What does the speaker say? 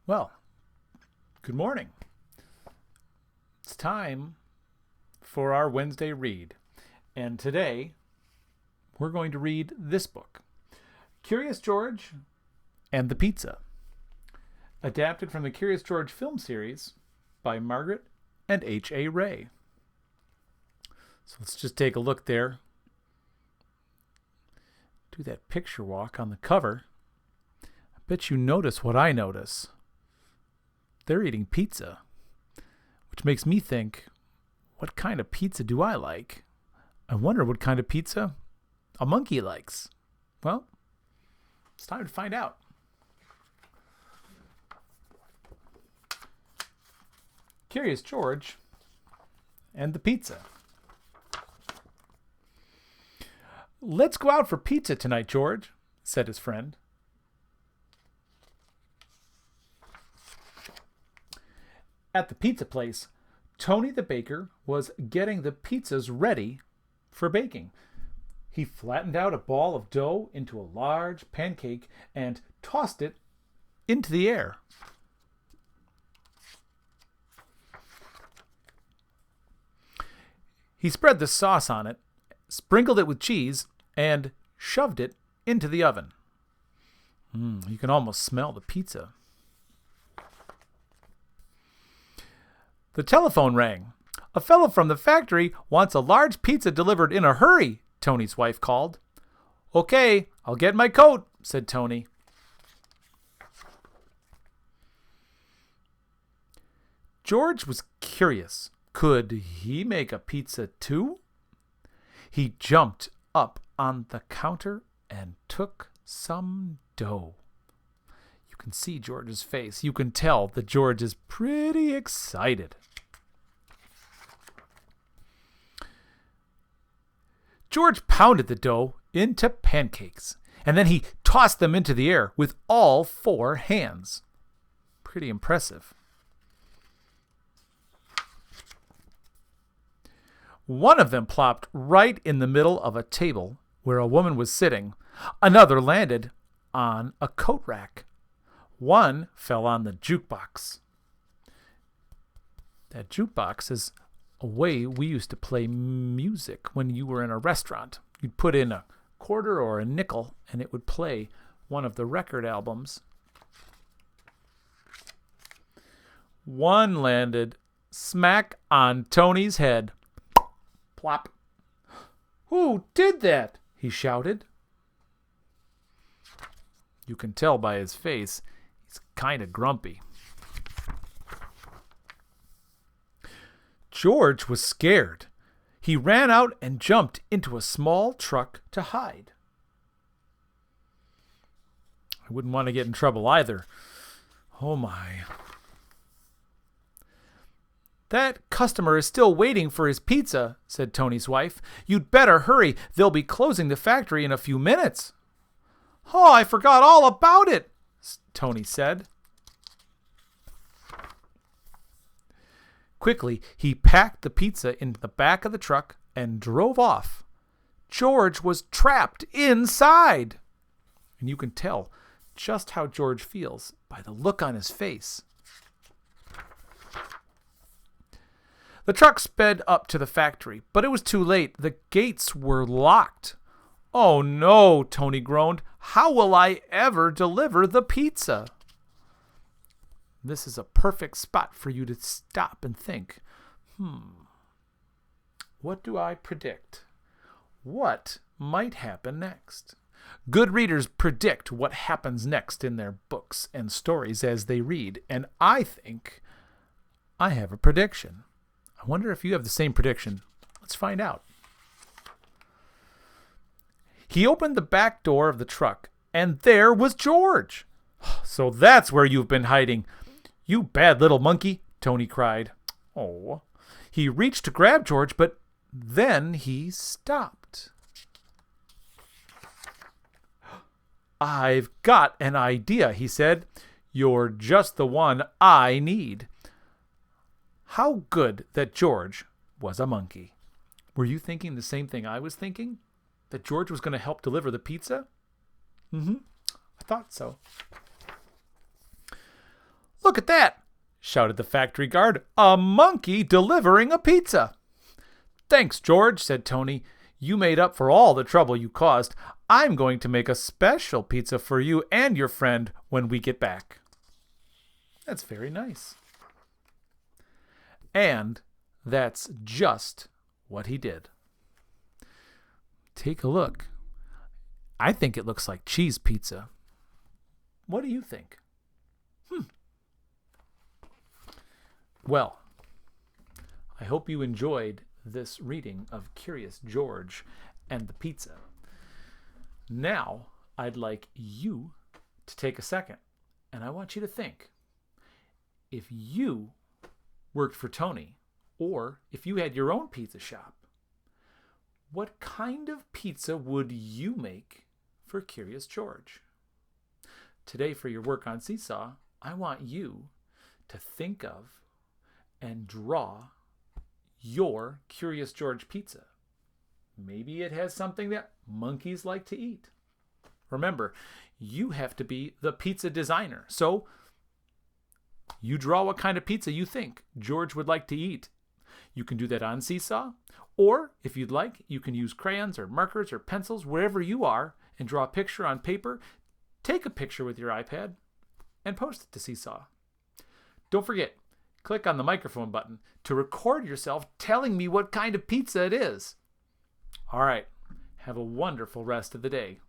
Well, good morning. It's time for our Wednesday read. And today, we're going to read this book, Curious George and the Pizza, adapted from the Curious George film series by Margaret and H.A. Ray. So let's just take a look there. Do that picture walk on the cover. I bet you notice what I notice. They're eating pizza, which makes me think, what kind of pizza do I like? I wonder what kind of pizza a monkey likes. Well, it's time to find out. Curious George and the Pizza. "Let's go out for pizza tonight, George," said his friend. At the pizza place, Tony the baker was getting the pizzas ready for baking. He flattened out a ball of dough into a large pancake and tossed it into the air. He spread the sauce on it, sprinkled it with cheese, and shoved it into the oven. You can almost smell the pizza. The telephone rang. "A fellow from the factory wants a large pizza delivered in a hurry," Tony's wife called. "Okay, I'll get my coat," said Tony. George was curious. Could he make a pizza too? He jumped up on the counter and took some dough. You can see George's face. You can tell that George is pretty excited. George pounded the dough into pancakes, and then he tossed them into the air with all four hands. Pretty impressive. One of them plopped right in the middle of a table where a woman was sitting. Another landed on a coat rack. One fell on the jukebox. That jukebox is a way we used to play music when you were in a restaurant. You'd put in a quarter or a nickel, and it would play one of the record albums. One landed smack on Tony's head. Plop. "Who did that?" he shouted. You can tell by his face, he's kind of grumpy. George was scared. He ran out and jumped into a small truck to hide. I wouldn't want to get in trouble either. Oh my. "That customer is still waiting for his pizza," said Tony's wife. "You'd better hurry. They'll be closing the factory in a few minutes." "Oh, I forgot all about it," Tony said. Quickly, he packed the pizza into the back of the truck and drove off. George was trapped inside. And you can tell just how George feels by the look on his face. The truck sped up to the factory, but it was too late. The gates were locked. "Oh no," Tony groaned. "How will I ever deliver the pizza?" This is a perfect spot for you to stop and think, what do I predict? What might happen next? Good readers predict what happens next in their books and stories as they read, and I think I have a prediction. I wonder if you have the same prediction. Let's find out. He opened the back door of the truck, and there was George. "So that's where you've been hiding. You bad little monkey," Tony cried. Oh. He reached to grab George, but then he stopped. "I've got an idea," he said. "You're just the one I need." How good that George was a monkey. Were you thinking the same thing I was thinking? That George was going to help deliver the pizza? I thought so. "Look at that!" shouted the factory guard. "A monkey delivering a pizza." "Thanks, George," said Tony. "You made up for all the trouble you caused. I'm going to make a special pizza for you and your friend when we get back." That's very nice. And that's just what he did. Take a look. I think it looks like cheese pizza. What do you think? Well, I hope you enjoyed this reading of Curious George and the Pizza. Now, I'd like you to take a second, and I want you to think. If you worked for Tony, or if you had your own pizza shop, what kind of pizza would you make for Curious George? Today, for your work on Seesaw, I want you to think of and draw your Curious George pizza. Maybe it has something that monkeys like to eat. Remember, you have to be the pizza designer. So you draw what kind of pizza you think George would like to eat. You can do that on Seesaw, or if you'd like, you can use crayons or markers or pencils wherever you are and draw a picture on paper. Take a picture with your iPad and post it to Seesaw. Don't forget, click on the microphone button to record yourself telling me what kind of pizza it is. All right, have a wonderful rest of the day.